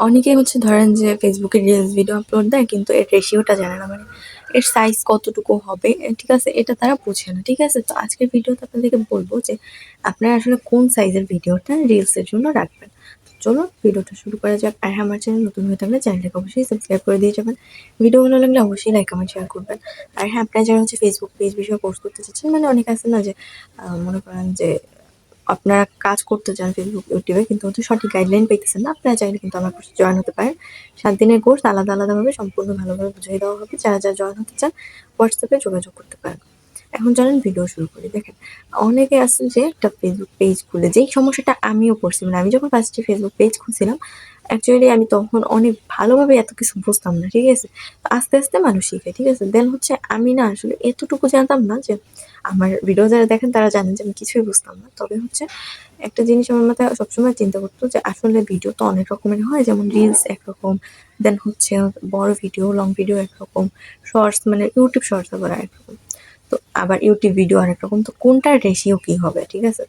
অনেকেই হচ্ছে ধরেন যে ফেসবুকে রিলস ভিডিও আপলোড দেয় কিন্তু এর রেশিওটা জানে না, মানে এর সাইজ কতটুকু হবে ঠিক আছে, এটা তারা বুঝে না। ঠিক আছে, তো আজকের ভিডিওতে আপনাদেরকে বলবো যে আপনারা আসলে কোন সাইজের ভিডিওটা রিলসের জন্য রাখবেন। তো চলো ভিডিওটা শুরু করা যাক। আর আমার চ্যানেল নতুন হয়ে থাকলে চ্যানেলটাকে অবশ্যই সাবস্ক্রাইব করে দিয়ে যাবেন। ভিডিও ভালো লাগলে অবশ্যই লাইক কমেন্ট শেয়ার করবেন। আর হ্যাঁ, আপনারা যারা হচ্ছে ফেসবুক পেজ বিষয়ে কোর্স করতে চাচ্ছেন, মানে অনেক আছে না যে মনে করেন যে আপনারা কাজ করতে চান ফেসবুক, ইউটিউবে কিন্তু হচ্ছে সঠিক গাইডলাইন পাইতেছেন না, আপনারা চাইলে কিন্তু আমার কোর্সে জয়েন হতে পারেন। 7 দিনের কোর্স আলাদা আলাদাভাবে সম্পূর্ণ ভালোভাবে বুঝিয়ে দেওয়া হবে। যারা যারা জয়েন হতে চান হোয়াটসঅ্যাপে যোগাযোগ করতে পারেন। এখন চলেন ভিডিও শুরু করি। দেখেন, অনেকে আছে যে একটা ফেসবুক পেজ খুলে, যেই সমস্যাটা আমিও করছি, মানে আমি যখন ফার্স্টে ফেসবুক পেজ খুলছিলাম অ্যাকচুয়ালি আমি তখন অনেক ভালোভাবে এত কিছু বুঝতাম না। ঠিক আছে, তো আস্তে আস্তে মানুষ শিখে। ঠিক আছে, দেন হচ্ছে আমি না আসলে এতটুকু জানতাম না যে আমার ভিডিও যারা দেখেন তারা জানেন যে আমি কিছুই বুঝতাম না। তবে হচ্ছে একটা জিনিস আমার মাথায় সবসময় চিন্তা করতো যে আসলে ভিডিও তো অনেক রকমের হয়, যেমন রিলস একরকম, দেন হচ্ছে বড় ভিডিও, লং ভিডিও একরকম, শর্টস মানে ইউটিউব শর্টস আবার একরকম, তো আবার ইউটিউব ভিডিও আরেক রকম। তো কোনটার রেশিও কি হবে, ঠিক আছে,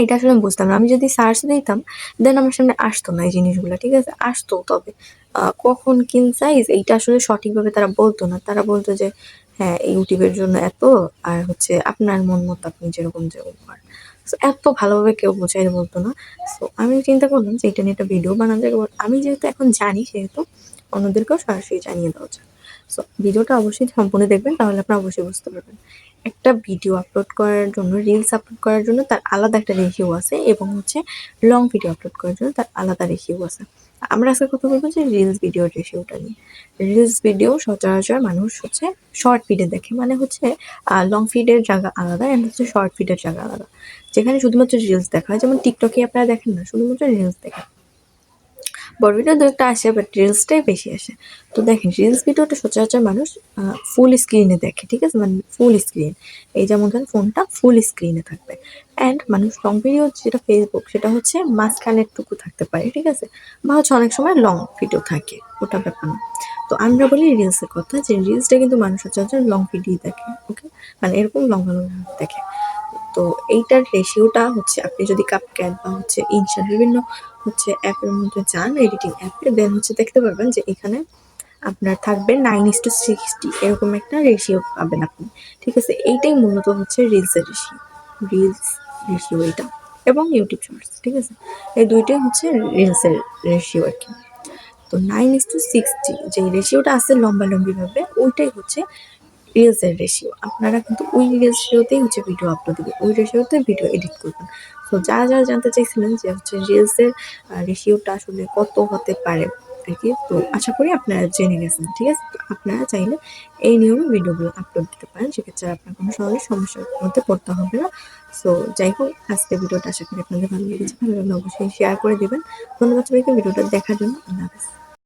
এটা আসলে আমি বুঝতাম না। আমি যদি সার্চ দিতাম দেন আমার সামনে আসতো না এই জিনিসগুলো। ঠিক আছে, আসতো তবে কখন কিন সাইজ এইটা আসলে সঠিকভাবে তারা বলতো না। তারা বলতো যে হ্যাঁ ইউটিউবের জন্য এত, আর হচ্ছে আপনার মন মতো আপনি যেরকম যেরকম করেন। So, এত ভালোভাবে কেউ বোঝাই বলতো না। সো আমি চিন্তা করলাম যে এটা নিয়ে একটা ভিডিও বানানো যায়। এবং আমি যেহেতু এখন জানি সেহেতু অন্যদেরকেও সরাসরি জানিয়ে দেওয়া যায়। সো ভিডিওটা অবশ্যই সম্পূর্ণ দেখবেন, তাহলে আপনারা অবশ্যই বুঝতে পারবেন। একটা ভিডিও আপলোড করার জন্য, রিলস আপলোড করার জন্য তার আলাদা একটা রেশিও আছে, এবং হচ্ছে লং ভিডিও আপলোড করার জন্য তার আলাদা রেশিও আছে। আমরা আজকে কথা বলবো যে রিলস ভিডিওর রেশিওটা নিয়ে। রিলস ভিডিও সচরাচর মানুষ হচ্ছে শর্ট ফিডে দেখে, মানে হচ্ছে লং ফিডের জায়গা আলাদা অ্যান্ড হচ্ছে শর্ট ফিডের জায়গা আলাদা। যেখানে শুধুমাত্র রিলস দেখা হয়, যেমন টিকটকে আপনারা দেখেন না, শুধুমাত্র রিলস দেখেন। বড় ভিডিও দু একটা আসে বাট রিলসটাই বেশি আসে। তো দেখেন রিলস ভিডিওটা সচরাচর মানুষ ফুল স্ক্রিনে দেখে। ঠিক আছে, মানে ফুল স্ক্রিন, এই যেমন ধরেন ফোনটা ফুল স্ক্রিনে থাকবে। অ্যান্ড মানুষ লং ভিডিও যেটা ফেসবুক সেটা হচ্ছে মাঝখানের টুকু থাকতে পারে। ঠিক আছে, বা হচ্ছে অনেক সময় লং ভিডিও থাকে, ওটা ব্যাপার না। তো আমরা বলি রিলসের কথা, যে রিলসটা কিন্তু মানুষ সচরাচর লং ভিডিও দেখে। ওকে, মানে এরকম লং লং দেখে। তো এইটার রেশিওটা হচ্ছে আপনি যদি কাপক্যাট বা হচ্ছে ইনশাট বিভিন্ন হচ্ছে অ্যাপের মধ্যে যান, এডিটিং অ্যাপে, দেন হচ্ছে দেখতে পারবেন যে এখানে আপনার থাকবে 9:60, এরকম একটা রেশিও পাবেন আপনি। ঠিক আছে, এইটাই মূলত হচ্ছে রিলসের রেশিও, রিলস রেশিও এটা, এবং ইউটিউব শর্টস। ঠিক আছে, এই দুইটাই হচ্ছে রিলসের রেশিও আর কি। তো 9:60 যে রেশিওটা আছে লম্বালম্বিভাবে, ওইটাই হচ্ছে রিলসের রেশিও। আপনারা কিন্তু ওই রেশিওতেই হচ্ছে ভিডিও আপলোড দিবেন, ওই রেশিওতে ভিডিও এডিট করবেন। তো যারা যারা জানতে চাইছিলেন যে হচ্ছে রিলসের রেশিওটা আসলে কত হতে পারে আর কি, তো আশা করি আপনারা জেনে গেছেন। ঠিক আছে, তো আপনারা চাইলে এই নিয়মে ভিডিওগুলো আপলোড দিতে পারেন, সেক্ষেত্রে আপনার কোনো সহজে সমস্যার মধ্যে পড়তে হবে না। সো যাই হোক, আজকে ভিডিওটা আশা করি আপনাদের ভালো লেগেছে। ভালো লাগলে অবশ্যই শেয়ার করে দেবেন। ধন্যবাদ সবাইকে ভিডিওটা দেখার জন্য। আল্লাহ হাফেজ।